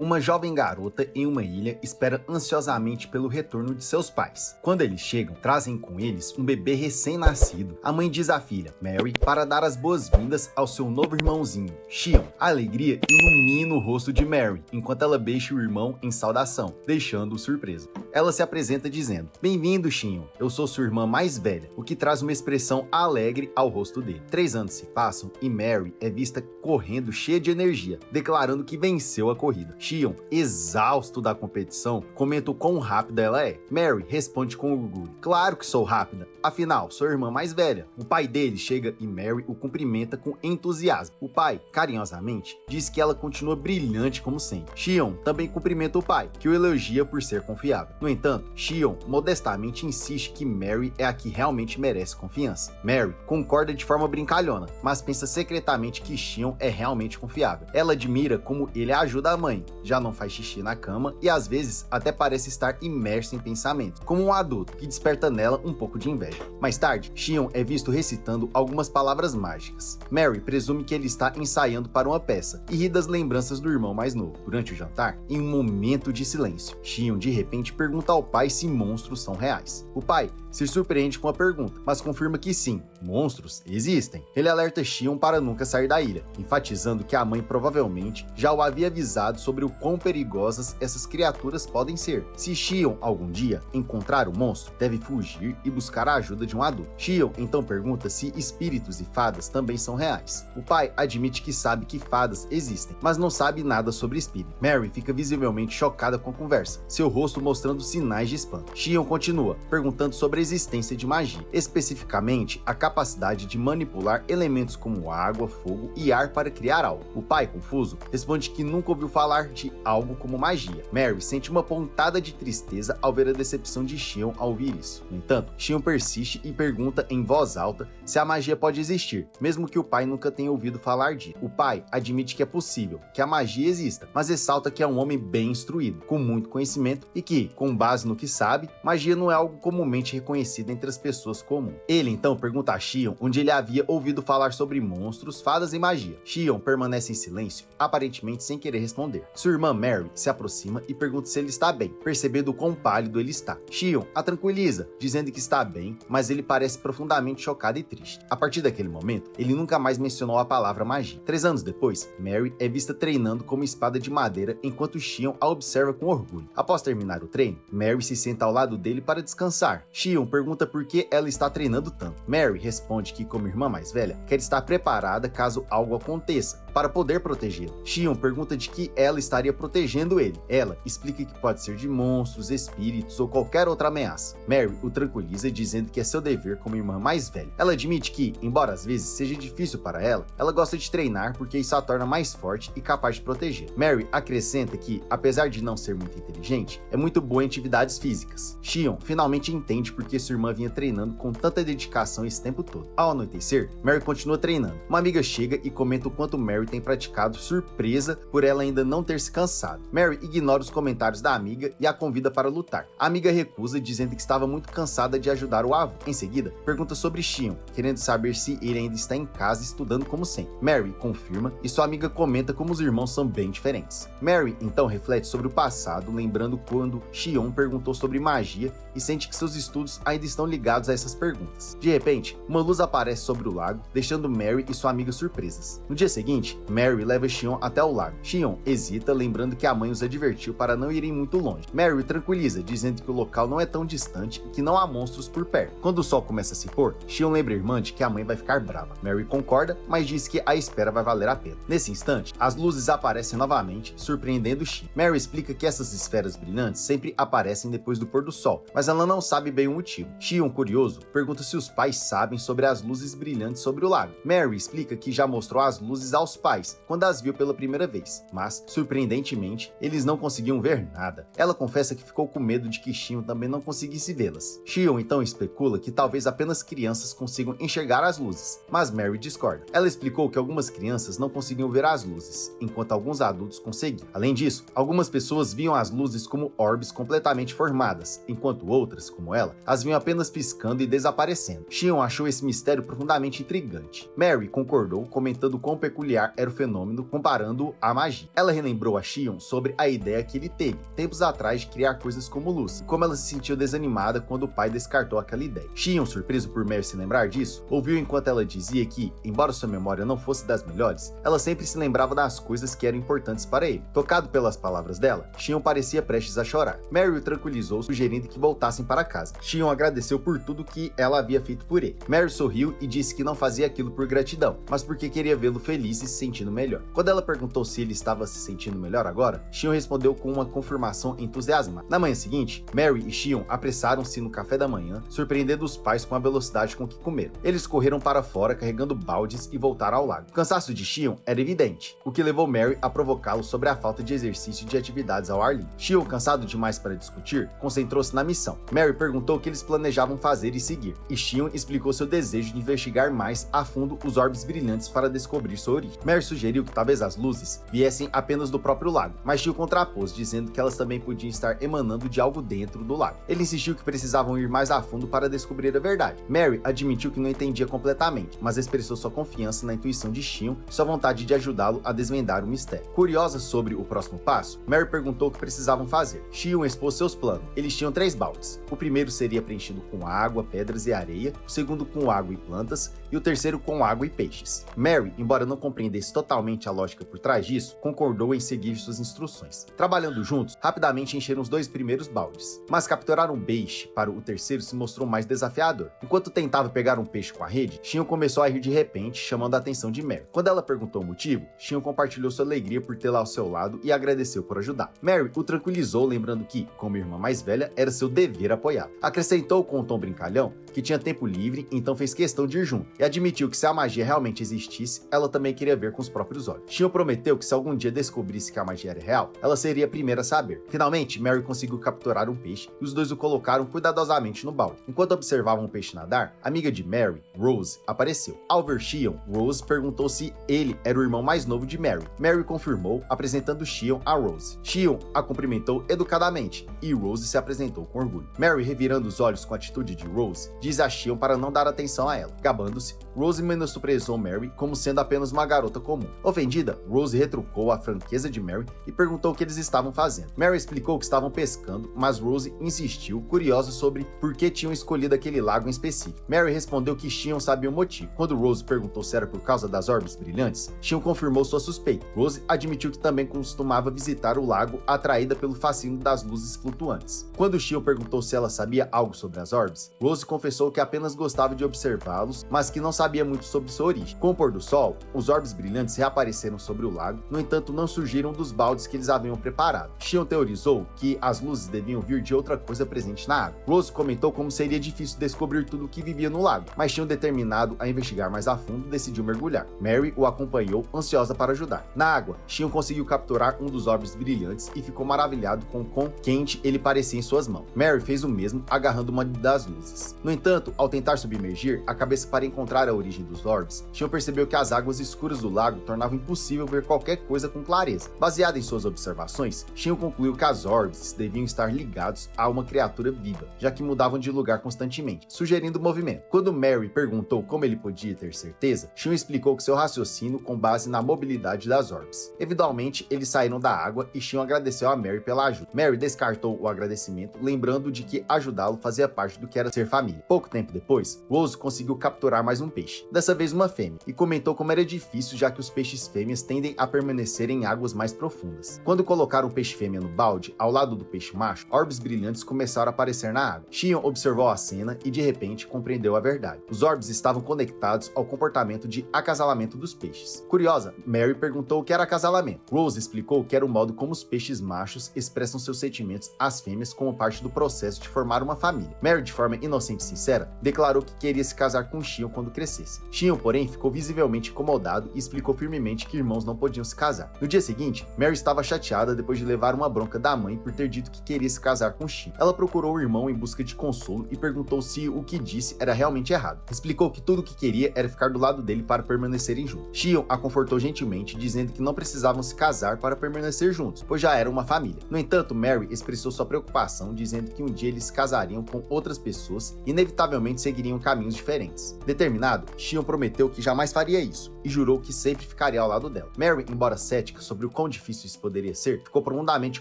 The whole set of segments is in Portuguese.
Uma jovem garota em uma ilha espera ansiosamente pelo retorno de seus pais. Quando eles chegam, trazem com eles um bebê recém-nascido. A mãe diz à filha, Mary, para dar as boas-vindas ao seu novo irmãozinho, Shion. A alegria ilumina o rosto de Mary, enquanto ela beija o irmão em saudação, deixando-o surpreso. Ela se apresenta dizendo, bem-vindo, Shion, eu sou sua irmã mais velha, o que traz uma expressão alegre ao rosto dele. 3 anos se passam e Mary é vista correndo cheia de energia, declarando que venceu a corrida. Shion, exausto da competição, comenta o quão rápida ela é. Mary responde com orgulho, claro que sou rápida, afinal, sou a irmã mais velha. O pai dele chega e Mary o cumprimenta com entusiasmo. O pai, carinhosamente, diz que ela continua brilhante como sempre. Shion também cumprimenta o pai, que o elogia por ser confiável. No entanto, Shion modestamente insiste que Mary é a que realmente merece confiança. Mary concorda de forma brincalhona, mas pensa secretamente que Shion é realmente confiável. Ela admira como ele ajuda a mãe, já não faz xixi na cama e às vezes até parece estar imerso em pensamentos, como um adulto, que desperta nela um pouco de inveja. Mais tarde, Shion é visto recitando algumas palavras mágicas. Mary presume que ele está ensaiando para uma peça e ri das lembranças do irmão mais novo. Durante o jantar, em um momento de silêncio, Shion de repente pergunta ao pai se monstros são reais. O pai se surpreende com a pergunta, mas confirma que sim, monstros existem. Ele alerta Shion para nunca sair da ilha, enfatizando que a mãe provavelmente já o havia avisado sobre o quão perigosas essas criaturas podem ser. Se Shion algum dia encontrar o monstro, deve fugir e buscar a ajuda de um adulto. Shion então pergunta se espíritos e fadas também são reais. O pai admite que sabe que fadas existem, mas não sabe nada sobre espírito. Mary fica visivelmente chocada com a conversa, seu rosto mostrando sinais de espanto. Shion continua, perguntando sobre a existência de magia, especificamente a capacidade de manipular elementos como água, fogo e ar para criar algo. O pai, confuso, responde que nunca ouviu falar de algo como magia. Mary sente uma pontada de tristeza ao ver a decepção de Shion ao ouvir isso. No entanto, Shion persiste e pergunta em voz alta se a magia pode existir, mesmo que o pai nunca tenha ouvido falar disso. O pai admite que é possível, que a magia exista, mas ressalta que é um homem bem instruído, com muito conhecimento e que, com base no que sabe, magia não é algo comumente reconhecido entre as pessoas comuns. Ele então pergunta a Shion onde ele havia ouvido falar sobre monstros, fadas e magia. Shion permanece em silêncio, aparentemente sem querer responder. Sua irmã Mary se aproxima e pergunta se ele está bem, percebendo o quão pálido ele está. Shion a tranquiliza, dizendo que está bem, mas ele parece profundamente chocado e triste. A partir daquele momento, ele nunca mais mencionou a palavra magia. 3 anos depois, Mary é vista treinando como espada de madeira enquanto Shion a observa com orgulho. Após terminar o treino, Mary se senta ao lado dele para descansar. Shion pergunta por que ela está treinando tanto. Mary responde que, como irmã mais velha, quer estar preparada caso algo aconteça, para poder protegê-lo. Shion pergunta de que ela estaria protegendo ele. Ela explica que pode ser de monstros, espíritos ou qualquer outra ameaça. Mary o tranquiliza dizendo que é seu dever como irmã mais velha. Ela admite que, embora às vezes seja difícil para ela gosta de treinar porque isso a torna mais forte e capaz de proteger. Mary acrescenta que, apesar de não ser muito inteligente, é muito boa em atividades físicas. Shion finalmente entende porque sua irmã vinha treinando com tanta dedicação esse tempo todo. Ao anoitecer, Mary continua treinando. Uma amiga chega e comenta o quanto Mary tem praticado, surpresa por ela ainda não ter se cansado. Mary ignora os comentários da amiga e a convida para lutar. A amiga recusa, dizendo que estava muito cansada de ajudar o avô. Em seguida, pergunta sobre Shion, querendo saber se ele ainda está em casa estudando como sempre. Mary confirma e sua amiga comenta como os irmãos são bem diferentes. Mary então reflete sobre o passado, lembrando quando Shion perguntou sobre magia e sente que seus estudos ainda estão ligados a essas perguntas. De repente, uma luz aparece sobre o lago, deixando Mary e sua amiga surpresas. No dia seguinte, Mary leva Shion até o lago. Shion hesita, lembrando que a mãe os advertiu para não irem muito longe. Mary tranquiliza, dizendo que o local não é tão distante e que não há monstros por perto. Quando o sol começa a se pôr, Shion lembra a irmã de que a mãe vai ficar brava. Mary concorda, mas diz que a espera vai valer a pena. Nesse instante, as luzes aparecem novamente, surpreendendo Shion. Mary explica que essas esferas brilhantes sempre aparecem depois do pôr do sol, mas ela não sabe bem o motivo. Shion, curioso, pergunta se os pais sabem sobre as luzes brilhantes sobre o lago. Mary explica que já mostrou as luzes aos pais quando as viu pela primeira vez, mas, surpreendentemente, eles não conseguiam ver nada. Ela confessa que ficou com medo de que Shion também não conseguisse vê-las. Shion então especula que talvez apenas crianças consigam enxergar as luzes, mas Mary discorda. Ela explicou que algumas crianças não conseguiam ver as luzes, enquanto alguns adultos conseguiam. Além disso, algumas pessoas viam as luzes como orbes completamente formadas, enquanto outras, como ela, as as viam apenas piscando e desaparecendo. Xion achou esse mistério profundamente intrigante. Mary concordou, comentando quão peculiar era o fenômeno, comparando-o à magia. Ela relembrou a Xion sobre a ideia que ele teve, tempos atrás, de criar coisas como Lucy, e como ela se sentiu desanimada quando o pai descartou aquela ideia. Xion, surpreso por Mary se lembrar disso, ouviu enquanto ela dizia que, embora sua memória não fosse das melhores, ela sempre se lembrava das coisas que eram importantes para ele. Tocado pelas palavras dela, Xion parecia prestes a chorar. Mary o tranquilizou, sugerindo que voltassem para casa. Xion agradeceu por tudo que ela havia feito por ele. Mary sorriu e disse que não fazia aquilo por gratidão, mas porque queria vê-lo feliz e se sentindo melhor. Quando ela perguntou se ele estava se sentindo melhor agora, Xion respondeu com uma confirmação entusiasmada. Na manhã seguinte, Mary e Xion apressaram-se no café da manhã, surpreendendo os pais com a velocidade com que comeram. Eles correram para fora carregando baldes e voltaram ao lago. O cansaço de Xion era evidente, o que levou Mary a provocá-lo sobre a falta de exercício e de atividades ao ar livre. Xion, cansado demais para discutir, concentrou-se na missão. Mary perguntou o que eles planejavam fazer e seguir, e Xion explicou seu desejo de investigar mais a fundo os orbes brilhantes para descobrir sua origem. Mary sugeriu que talvez as luzes viessem apenas do próprio lago, mas Xion contrapôs, dizendo que elas também podiam estar emanando de algo dentro do lago. Ele insistiu que precisavam ir mais a fundo para descobrir a verdade. Mary admitiu que não entendia completamente, mas expressou sua confiança na intuição de Xion e sua vontade de ajudá-lo a desvendar o mistério. Curiosa sobre o próximo passo, Mary perguntou o que precisavam fazer. Xion expôs seus planos. Eles tinham 3 baldes. O primeiro seria preenchido com água, pedras e areia, o segundo com água e plantas, e o terceiro com água e peixes. Mary, embora não compreendesse totalmente a lógica por trás disso, concordou em seguir suas instruções. Trabalhando juntos, rapidamente encheram os 2 primeiros baldes, mas capturar um peixe para o terceiro se mostrou mais desafiador. Enquanto tentava pegar um peixe com a rede, Xion começou a rir de repente, chamando a atenção de Mary. Quando ela perguntou o motivo, Xion compartilhou sua alegria por tê-la ao seu lado e agradeceu por ajudar. Mary o tranquilizou, lembrando que, como irmã mais velha, era seu dever apoiá-la. Acrescentou com um tom brincalhão que tinha tempo livre, então fez questão de ir junto, e admitiu que se a magia realmente existisse, ela também queria ver com os próprios olhos. Xion prometeu que se algum dia descobrisse que a magia era real, ela seria a primeira a saber. Finalmente, Mary conseguiu capturar um peixe e os dois o colocaram cuidadosamente no balde. Enquanto observavam o peixe nadar, a amiga de Mary, Rose, apareceu. Ao ver Xion, Rose perguntou se ele era o irmão mais novo de Mary. Mary confirmou, apresentando Xion a Rose. Xion a cumprimentou educadamente e Rose se apresentou com orgulho. Mary, revirando os olhos com a atitude de Rose, diz a Xion para não dar atenção a ela. Gabando-se, Rose menosprezou Mary como sendo apenas uma garota comum. Ofendida, Rose retrucou a franqueza de Mary e perguntou o que eles estavam fazendo. Mary explicou que estavam pescando, mas Rose insistiu, curiosa sobre por que tinham escolhido aquele lago em específico. Mary respondeu que Xion sabia o motivo. Quando Rose perguntou se era por causa das orbes brilhantes, Xion confirmou sua suspeita. Rose admitiu que também costumava visitar o lago, atraída pelo fascínio das luzes flutuantes. Quando Xion perguntou se ela sabia algo sobre as orbes, Rose confessou que apenas gostava de observá-los, mas que não sabia muito sobre sua origem. Com o pôr do sol, os orbes brilhantes reapareceram sobre o lago, no entanto não surgiram dos baldes que eles haviam preparado. Xion teorizou que as luzes deviam vir de outra coisa presente na água. Rose comentou como seria difícil descobrir tudo o que vivia no lago, mas Xion, determinado a investigar mais a fundo, decidiu mergulhar. Mary o acompanhou, ansiosa para ajudar. Na água, Xion conseguiu capturar um dos orbes brilhantes e ficou maravilhado com o quão quente ele parecia em suas mãos. Mary fez o mesmo, agarrando uma das luzes. No entanto, ao tentar submergir a cabeça para encontrar a origem dos orbes, Xion percebeu que as águas escuras do lago tornavam impossível ver qualquer coisa com clareza. Baseado em suas observações, Xion concluiu que as orbes deviam estar ligados a uma criatura viva, já que mudavam de lugar constantemente, sugerindo movimento. Quando Mary perguntou como ele podia ter certeza, Xion explicou que seu raciocínio com base na mobilidade das orbes. Eventualmente, eles saíram da água e Xion agradeceu a Mary pela ajuda. Mary descartou o agradecimento, lembrando de que ajudá-lo fazia parte do que era ser família. Pouco tempo depois, Rose conseguiu capturar mais um peixe, dessa vez uma fêmea, e comentou como era difícil, já que os peixes fêmeas tendem a permanecer em águas mais profundas. Quando colocaram o peixe fêmea no balde, ao lado do peixe macho, orbes brilhantes começaram a aparecer na água. Xion observou a cena e de repente compreendeu a verdade. Os orbes estavam conectados ao comportamento de acasalamento dos peixes. Curiosa, Mary perguntou o que era acasalamento. Rose explicou que era o modo como os peixes machos expressam seus sentimentos às fêmeas como parte do processo de formar uma família. Mary, de forma inocente e sincera, declarou que queria se casar com Xion quando crescesse. Xion, porém, ficou visivelmente incomodado e explicou firmemente que irmãos não podiam se casar. No dia seguinte, Mary estava chateada depois de levar uma bronca da mãe por ter dito que queria se casar com Xion. Ela procurou o irmão em busca de consolo e perguntou se o que disse era realmente errado. Explicou que tudo o que queria era ficar do lado dele para permanecerem juntos. Xion a confortou gentilmente, dizendo que não precisavam se casar para permanecer juntos, pois já eram uma família. No entanto, Mary expressou sua preocupação, dizendo que um dia eles se casariam com outras pessoas e inevitavelmente seguiriam caminhos diferentes. Determinado, Shion prometeu que jamais faria isso e jurou que sempre ficaria ao lado dela. Mary, embora cética sobre o quão difícil isso poderia ser, ficou profundamente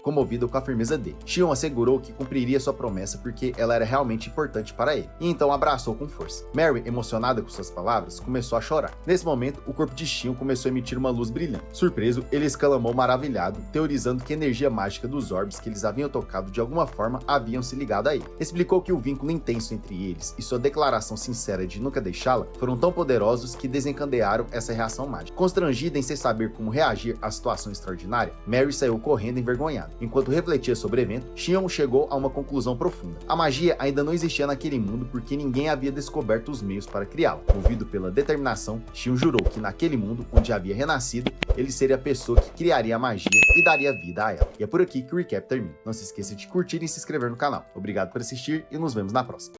comovida com a firmeza dele. Shion assegurou que cumpriria sua promessa porque ela era realmente importante para ele, e então abraçou com força. Mary, emocionada com suas palavras, começou a chorar. Nesse momento, o corpo de Shion começou a emitir uma luz brilhante. Surpreso, ele exclamou maravilhado, teorizando que a energia mágica dos orbes que eles haviam tocado de alguma forma haviam se ligado a ele. Explicou que o vínculo intenso entre eles e sua declaração sincera de nunca deixá-la foram tão poderosos que desencadearam essa reação mágica. Constrangida em sem saber como reagir à situação extraordinária, Mary saiu correndo envergonhada. Enquanto refletia sobre o evento, Shion chegou a uma conclusão profunda. A magia ainda não existia naquele mundo porque ninguém havia descoberto os meios para criá-la. Movido pela determinação, Shion jurou que naquele mundo onde havia renascido, ele seria a pessoa que criaria a magia e daria vida a ela. E é por aqui que o recap termina. Não se esqueça de curtir e se inscrever no canal. Obrigado por assistir e nos vemos na próxima.